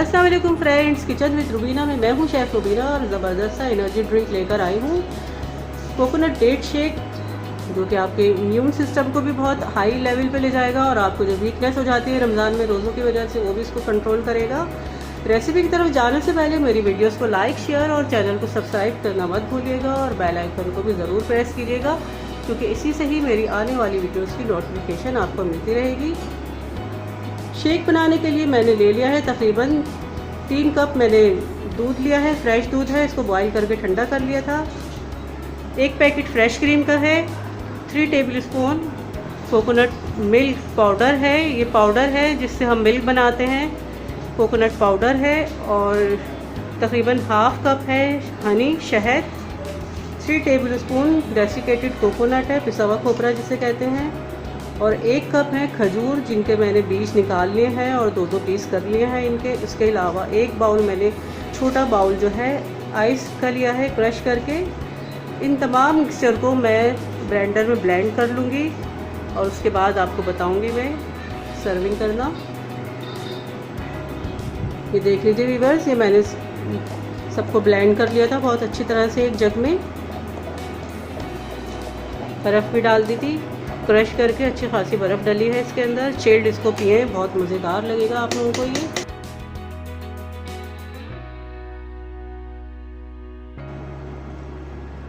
अस्सलाम वालेकुम friends, kitchen with Rubina में मैं हूं शेफ़ रुबीना और ज़बरदस्त सा एनर्जी ड्रिंक लेकर आई हूं कोकोनट डेट शेक, जो कि आपके इम्यून सिस्टम को भी बहुत हाई लेवल पे ले जाएगा और आपको जो वीकनेस हो जाती है रमज़ान में रोज़ों की वजह से वो भी इसको कंट्रोल करेगा। रेसिपी की तरफ जाने से पहले मेरी वीडियोस को लाइक, शेयर और चैनल को सब्सक्राइब करना मत भूलिएगा और बेल आइकन को भी ज़रूर प्रेस कीजिएगा, क्योंकि इसी से ही मेरी आने वाली वीडियोस की नोटिफिकेशन आपको मिलती रहेगी। शेक बनाने के लिए मैंने ले लिया है तकरीबन 3 कप मैंने दूध लिया है, फ्रेश दूध है, इसको बॉईल करके ठंडा कर लिया था। 1 पैकेट फ्रेश क्रीम का है, 3 टेबलस्पून कोकोनट मिल्क पाउडर है, ये पाउडर है जिससे हम मिल्क बनाते हैं, कोकोनट पाउडर है। और तकरीबन हाफ कप है हनी शहद, 3 टेबलस्पून डेसिकेटेड कोकोनट है, पिसा हुआ खोपरा जिसे कहते हैं, और 1 कप है खजूर जिनके मैंने बीज निकाल लिए हैं और 2-2 पीस कर लिए हैं इनके। इसके अलावा 1 बाउल मैंने छोटा बाउल जो है आइस का लिया है क्रश करके। इन तमाम मिक्सचर को मैं ब्लेंडर में ब्लेंड कर लूँगी और उसके बाद आपको बताऊँगी मैं सर्विंग करना। ये देख लीजिए व्यूअर्स, ये मैंने सबको ब्लेंड कर लिया था बहुत अच्छी तरह से। एक जग में बर्फ़ भी डाल दी थी, क्रश करके अच्छी खासी बर्फ़ डली है इसके अंदर। चिल्ड इसको पिए, बहुत मज़ेदार लगेगा आप लोगों को ये।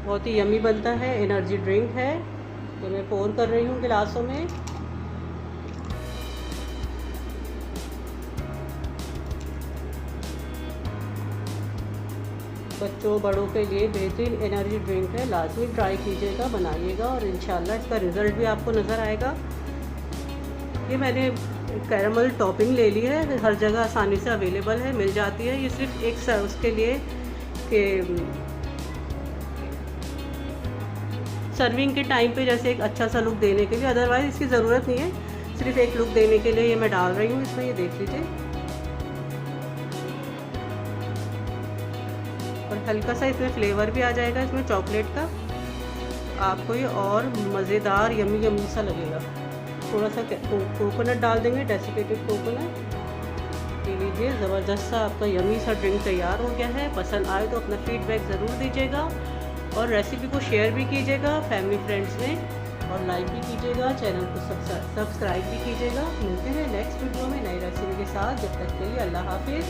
बहुत ही यमी बनता है, एनर्जी ड्रिंक है। तो मैं पोर कर रही हूँ गिलासों में। बच्चों बड़ों के लिए बेहतरीन एनर्जी ड्रिंक है, लाजमी ट्राई कीजिएगा, बनाइएगा और इंशाल्लाह इसका रिज़ल्ट भी आपको नज़र आएगा। ये मैंने कैरामल टॉपिंग ले ली है, हर जगह आसानी से अवेलेबल है, मिल जाती है। ये सिर्फ एक उसके लिए कि सर्विंग के टाइम पे जैसे एक अच्छा सा लुक देने के लिए, अदरवाइज़ इसकी ज़रूरत नहीं है, सिर्फ एक लुक देने के लिए ये मैं डाल रही हूँ इसमें। ये देख लीजिए, और हल्का सा इसमें फ्लेवर भी आ जाएगा इसमें चॉकलेट का, आपको ये और मज़ेदार यमी यमी सा लगेगा। थोड़ा सा कोकोनट डाल देंगे, डेसिकेटेड कोकोनट। ये लीजिए, ज़बरदस्त सा आपका यमी सा ड्रिंक तैयार हो गया है। पसंद आए तो अपना फीडबैक ज़रूर दीजिएगा और रेसिपी को शेयर भी कीजिएगा फैमिली फ्रेंड्स में, और लाइक भी कीजिएगा, चैनल को सब्सक्राइब भी कीजिएगा। मिलते हैं नेक्स्ट वीडियो में नई रेसिपी के साथ, जब तक के लिए अल्लाह हाफिज़।